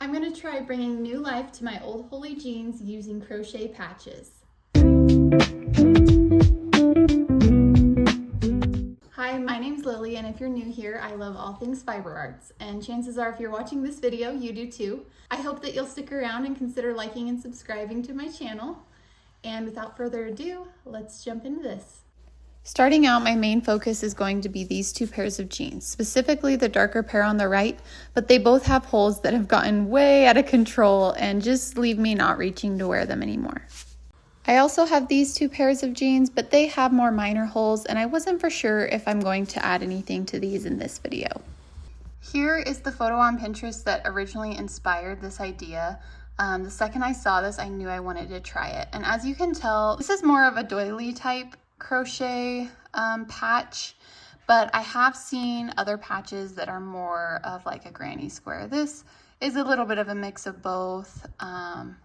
I'm going to try bringing new life to my old holey jeans using crochet patches. Hi, my name's Lily, and if you're new here, I love all things fiber arts, and chances are if you're watching this video, you do too. I hope that you'll stick around and consider liking and subscribing to my channel. And without further ado, let's jump into this. Starting out, my main focus is going to be these two pairs of jeans, specifically the darker pair on the right, but they both have holes that have gotten way out of control and just leave me not reaching to wear them anymore. I also have these two pairs of jeans, but they have more minor holes, and I wasn't for sure if I'm going to add anything to these in this video. Here is the photo on Pinterest that originally inspired this idea. The second I saw this, I knew I wanted to try it. And as you can tell, this is more of a doily type crochet patch, but I have seen other patches that are more of like a granny square. This is a little bit of a mix of both. And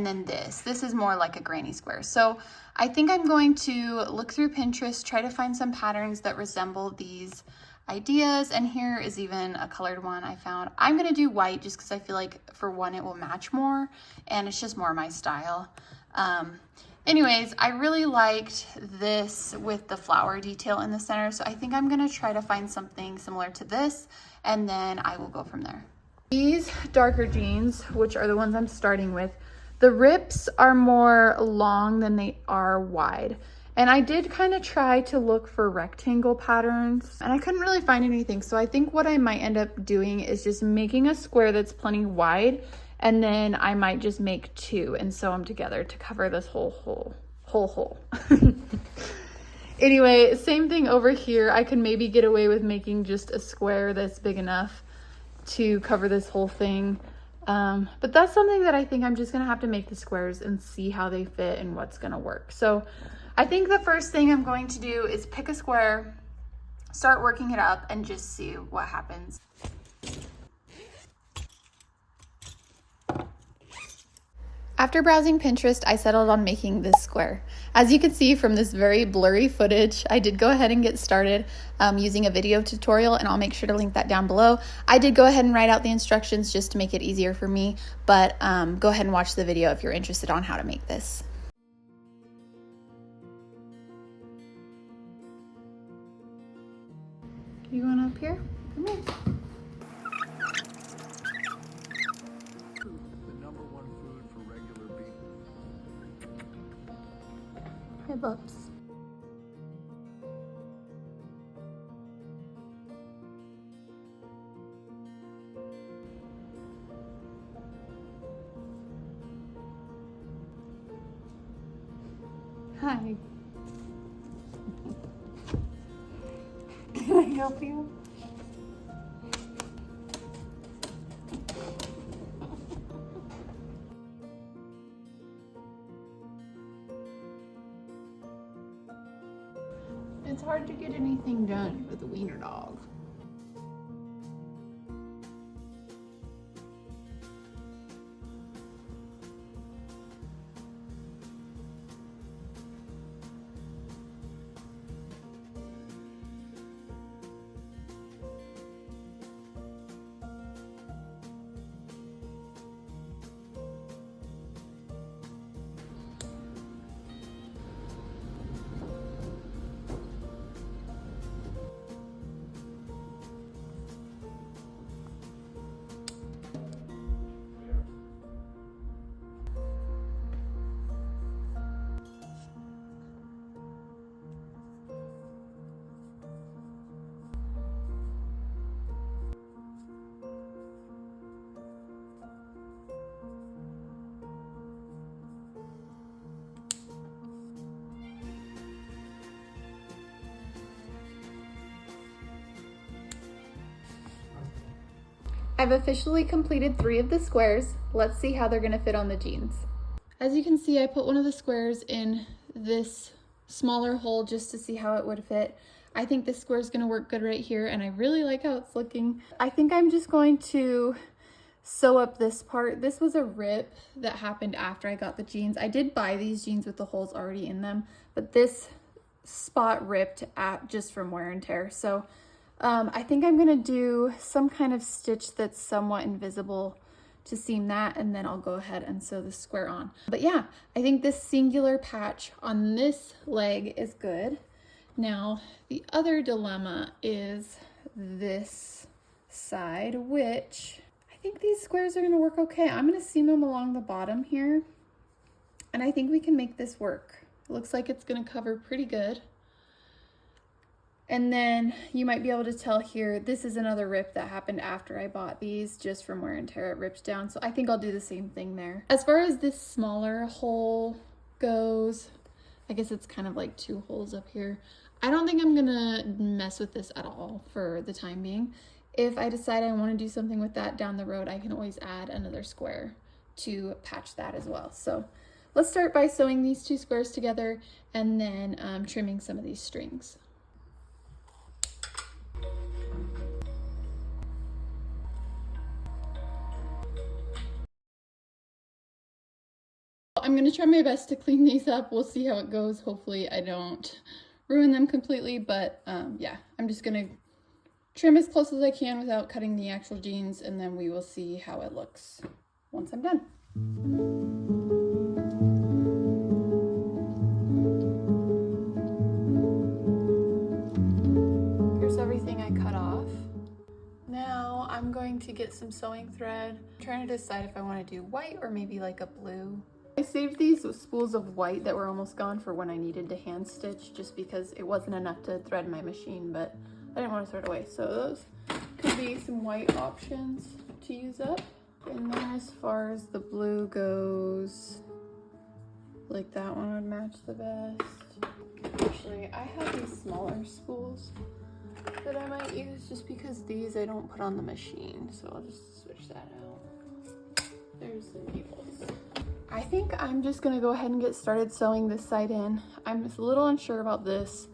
then this is more like a granny square. So I think I'm going to look through Pinterest, try to find some patterns that resemble these ideas. And here is even a colored one I found. I'm going to do white just because I feel like for one, it will match more and it's just more my style. Anyways, I really liked this with the flower detail in the center. So I think I'm going to try to find something similar to this and then I will go from there. These darker jeans, which are the ones I'm starting with, the rips are more long than they are wide. And I did kind of try to look for rectangle patterns and I couldn't really find anything. So I think what I might end up doing is just making a square that's plenty wide, and then I might just make two and sew them together to cover this whole hole. Anyway, same thing over here. I could maybe get away with making just a square that's big enough to cover this whole thing. But that's something that I think I'm just gonna have to make the squares and see how they fit and what's gonna work. So I think the first thing I'm going to do is pick a square, start working it up, and just see what happens. After browsing Pinterest, I settled on making this square. As you can see from this very blurry footage, I did go ahead and get started using a video tutorial, and I'll make sure to link that down below. I did go ahead and write out the instructions just to make it easier for me, but go ahead and watch the video if you're interested on how to make this. You going up here? Come here. Hey, Bubs. Hi. Can I help you? It's hard to get anything done with a wiener dog. I've officially completed 3 of the squares. Let's see how they're gonna fit on the jeans. As you can see, I put one of the squares in this smaller hole just to see how it would fit. I think this square is gonna work good right here, and I really like how it's looking. I think I'm just going to sew up this part. This was a rip that happened after I got the jeans. I did buy these jeans with the holes already in them, but this spot ripped just from wear and tear. So I think I'm gonna do some kind of stitch that's somewhat invisible to seam that, and then I'll go ahead and sew the square on. But yeah, I think this singular patch on this leg is good. Now, the other dilemma is this side, which I think these squares are gonna work okay. I'm gonna seam them along the bottom here, and I think we can make this work. It looks like it's gonna cover pretty good. And then you might be able to tell here, this is another rip that happened after I bought these, just from wear and tear, it ripped down. So I think I'll do the same thing there. As far as this smaller hole goes, I guess it's kind of like 2 holes up here. I don't think I'm gonna mess with this at all for the time being. If I decide I wanna do something with that down the road, I can always add another square to patch that as well. So let's start by sewing these 2 squares together and then trimming some of these strings. I'm gonna try my best to clean these up. We'll see how it goes. Hopefully I don't ruin them completely, but yeah, I'm just gonna trim as close as I can without cutting the actual jeans, and then we will see how it looks once I'm done. Here's everything I cut off. Now I'm going to get some sewing thread. I'm trying to decide if I want to do white or maybe like a blue. I saved these spools of white that were almost gone for when I needed to hand stitch, just because it wasn't enough to thread my machine, but I didn't want to throw it away. So those could be some white options to use up. And then as far as the blue goes, like that one would match the best. Actually, I have these smaller spools that I might use, just because these I don't put on the machine. So I'll just switch that out. There's the needles. I think I'm just gonna go ahead and get started sewing this side in. I'm just a little unsure about this.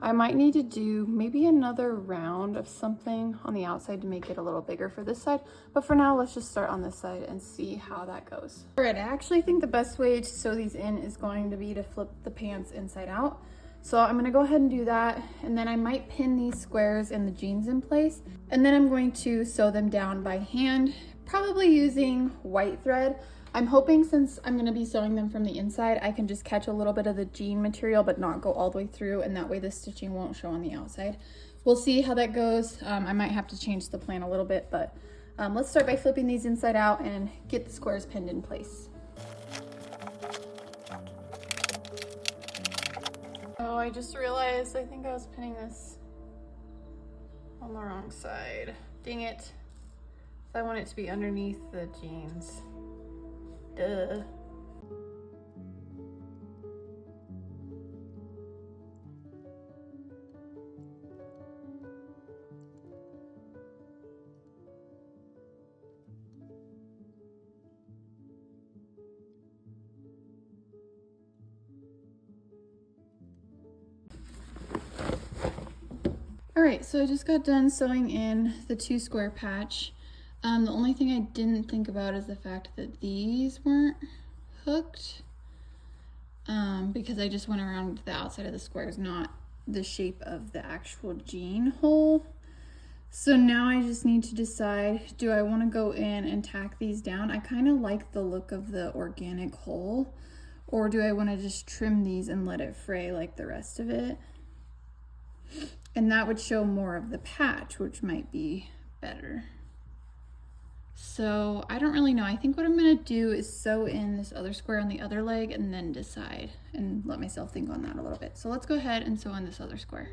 I might need to do maybe another round of something on the outside to make it a little bigger for this side. But for now, let's just start on this side and see how that goes. All right, I actually think the best way to sew these in is going to be to flip the pants inside out. So I'm gonna go ahead and do that. And then I might pin these squares and the jeans in place. And then I'm going to sew them down by hand, probably using white thread. I'm hoping, since I'm gonna be sewing them from the inside, I can just catch a little bit of the jean material but not go all the way through, and that way the stitching won't show on the outside. We'll see how that goes. I might have to change the plan a little bit, but let's start by flipping these inside out and get the squares pinned in place. Oh, I just realized I think I was pinning this on the wrong side. Dang it. I want it to be underneath the jeans. Duh. All right, so I just got done sewing in the 2 square patch. The only thing I didn't think about is the fact that these weren't hooked, because I just went around the outside of the squares, not the shape of the actual jean hole. So now I just need to decide, do I want to go in and tack these down? I kind of like the look of the organic hole, or do I want to just trim these and let it fray like the rest of it? And that would show more of the patch, which might be better. So I don't really know. I think what I'm gonna do is sew in this other square on the other leg and then decide and let myself think on that a little bit. So let's go ahead and sew in this other square.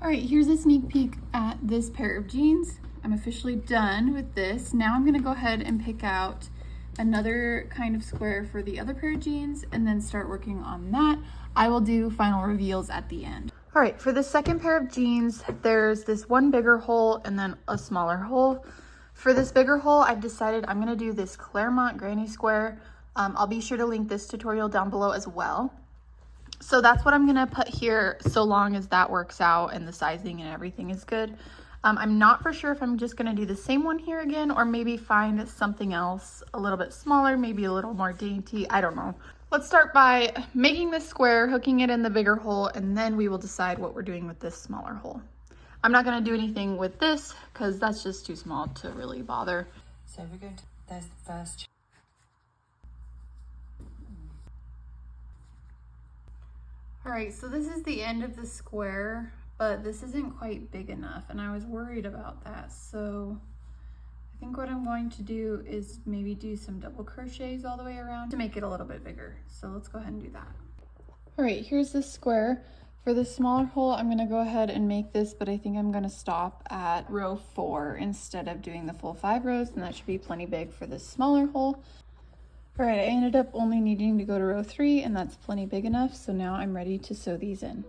All right, here's a sneak peek at this pair of jeans. I'm officially done with this. Now I'm gonna go ahead and pick out another kind of square for the other pair of jeans and then start working on that. I will do final reveals at the end. All right, for the second pair of jeans, there's this one bigger hole and then a smaller hole. For this bigger hole, I've decided I'm gonna do this Claremont granny square. I'll be sure to link this tutorial down below as well. So that's what I'm gonna put here, so long as that works out and the sizing and everything is good. I'm not for sure if I'm just gonna do the same one here again, or maybe find something else a little bit smaller, maybe a little more dainty, I don't know. Let's start by making this square, hooking it in the bigger hole, and then we will decide what we're doing with this smaller hole. I'm not gonna do anything with this because that's just too small to really bother. So we're going to, there's the first. All right, so this is the end of the square, but this isn't quite big enough, and I was worried about that. So I think what I'm going to do is maybe do some double crochets all the way around to make it a little bit bigger. So let's go ahead and do that. All right, here's the square. For the smaller hole, I'm gonna go ahead and make this, but I think I'm gonna stop at row 4 instead of doing the full 5 rows, and that should be plenty big for this smaller hole. All right, I ended up only needing to go to row 3, and that's plenty big enough, so now I'm ready to sew these in.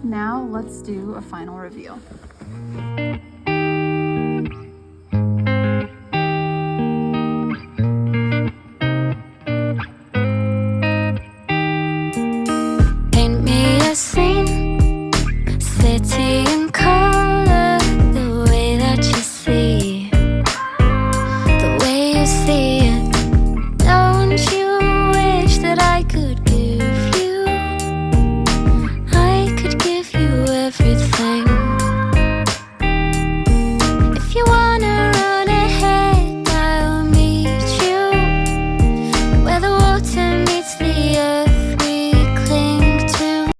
Now let's do a final reveal. Paint me a scene.